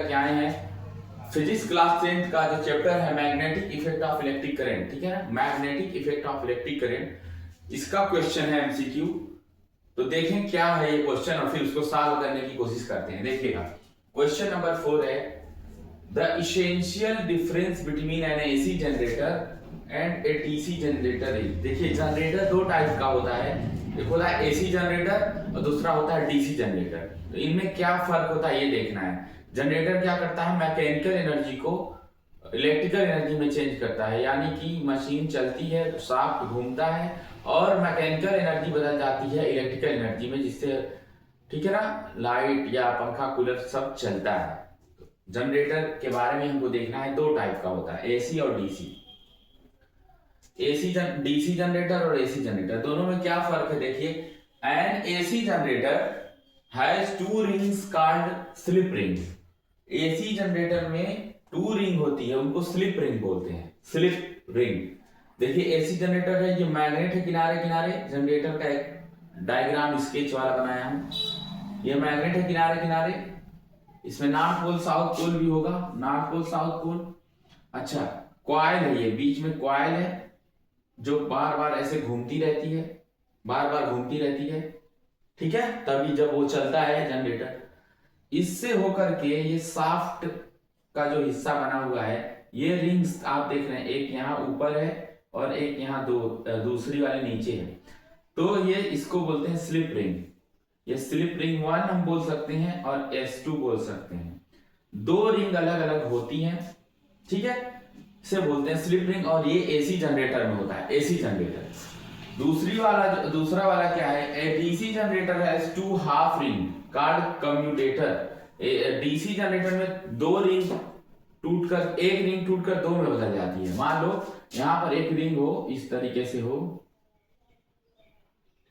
करके आए हैं फिजिक्स क्लास 10th का जो चैप्टर है magnetic effect of electric current, ठीक है ना, magnetic effect of electric current, इसका क्वेश्चन है एमसीक्यू। तो देखें क्या है ये क्वेश्चन और फिर उसको सॉल्व करने की कोशिश करते हैं। देखिएगा क्वेश्चन नंबर 4 है the essential difference between N AC generator and A DC generator is. देखिए जनरेटर दो टाइप का होता है, एक होता है एसी जनरेटर और दूसरा होता है डीसी जनरेटर। तो इनमें क्या फर्क होता है ये देखना है। जनरेटर क्या करता है, मैकेनिकल एनर्जी को इलेक्ट्रिकल एनर्जी में चेंज करता है, यानी कि मशीन चलती है, शाफ्ट घूमता है और मैकेनिकल एनर्जी बदल जाती है इलेक्ट्रिकल एनर्जी में, जिससे ठीक है ना लाइट या पंखा कूलर सब चलता है। जनरेटर के बारे में हमको देखना है, दो टाइप का होता है एसी और डीसी। डीसी जनरेटर और एसी जनरेटर दोनों में क्या फर्क है देखिए। N AC generator has to rings called slip ring. AC generator में टू रिंग होती है, उनको स्लिप रिंग बोलते हैं, स्लिप रिंग। देखिए एसी जनरेटर है, ये मैग्नेट है किनारे किनारे, जनरेटर का एक डायग्राम स्केच वाला बनाया हम। ये मैग्नेट है किनारे किनारे, इसमें नॉर्थ पोल साउथ पोल भी होगा, नॉर्थ पोल साउथ पोल। अच्छा कॉइल है, ये बीच में कॉइल है जो बार बार ऐसे घूमती रहती है, बार बार घूमती रहती है, ठीक है, तभी जब वो चलता है जनरेटर। इससे होकर के ये शाफ्ट का जो हिस्सा बना हुआ है, ये रिंग्स आप देख रहे हैं, एक यहाँ ऊपर है और एक यहाँ दूसरी वाली नीचे है, तो ये इसको बोलते हैं स्लिप रिंग। ये स्लिप रिंग 1 हम बोल सकते हैं और S2 बोल सकते हैं। दो रिंग अलग अलग होती हैं, ठीक है, इसे बोलते हैं स्लिप रिंग। और ये एसी जनरेटर में होता है, एसी जनरेटर। दूसरा वाला क्या है, DC generator has two half ring called commutator. DC generator में दो रिंग टूटकर, एक रिंग टूटकर दो में बदल जाती है। मान लो यहां पर एक रिंग हो, इस तरीके से हो,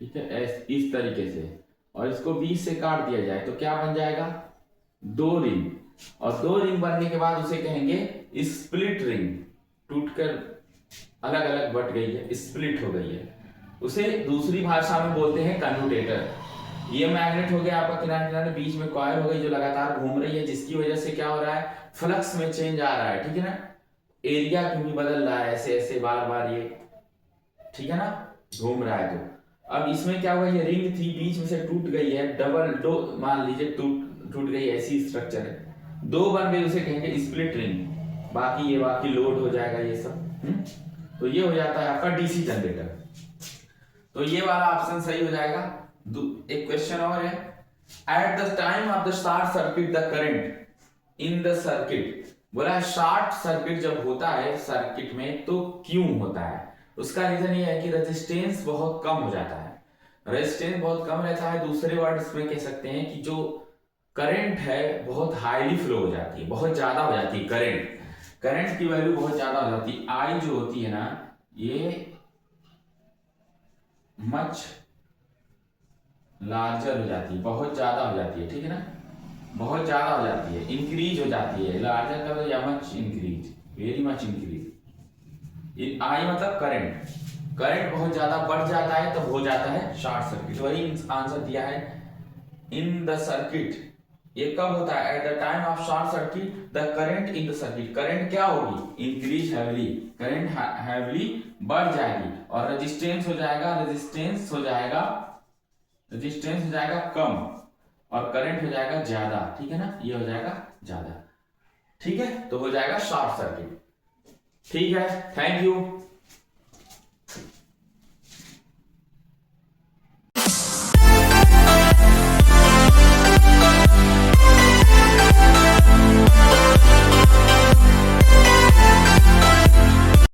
ठीक है, इस तरीके से, और इसको बीच से काट दिया जाए तो क्या बन जाएगा, दो रिंग। और दो रिंग बनने के बाद उसे कहेंगे स्प्लिट रिंग, टूटकर अलग अलग बट गई है, स्प्लिट हो गई है, उसे दूसरी भाषा में बोलते हैं कम्यूटेटर। ये मैग्नेट हो गया आपका किनारे किनारे, बीच में कॉइल हो गई जो लगातार घूम रही है, जिसकी वजह से क्या हो रहा है, फ्लक्स में चेंज आ रहा है, ठीक है ना, एरिया क्योंकि बदल रहा है ऐसे ऐसे बार बार ये, ठीक है ना, घूम रहा है। तो अब इसमें क्या हुआ, ये रिंग थी बीच में से टूट गई है, डबल दो मान लीजिए टूट गई, ऐसी स्ट्रक्चर है, दो बन गई, उसे कहेंगे स्प्लिट रिंग। बाकी लोड हो जाएगा ये सब। तो ये हो जाता है आपका डीसी जनरेटर। तो ये वाला ऑप्शन सही हो जाएगा। एक क्वेश्चन और है, at the time of the short circuit the current in the circuit. बोला शॉर्ट सर्किट जब होता है सर्किट में तो क्यों होता है, उसका रीजन ये है कि रेजिस्टेंस बहुत कम हो जाता है, रेजिस्टेंस बहुत कम रहता है। दूसरे वर्ड्स में कह सकते हैं कि जो करंट है बहुत हाईली फ्लो हो जाती है, बहुत ज्यादा हो जाती है, करंट की वैल्यू बहुत ज्यादा हो जाती है। आई जो होती है ना, ये मच लार्जर हो जाती है, बहुत ज्यादा हो जाती है, ठीक है ना, बहुत ज्यादा हो जाती है, इंक्रीज हो जाती है। लार्जर का या much increase, very much increase. I मतलब करंट बहुत ज्यादा बढ़ जाता है तब हो जाता है शॉर्ट सर्किट। वही आंसर दिया है इन द सर्किट। ये कब होता है, at the time of short circuit the current in the circuit. Current क्या होगी, इंक्रीज हैवली, करंट हैवली बढ़ जाएगी और रेजिस्टेंस हो जाएगा कम और करंट हो जाएगा ज्यादा, ठीक है ना, ये हो जाएगा ज्यादा, ठीक है, तो हो जाएगा शॉर्ट सर्किट। ठीक है, थैंक यू।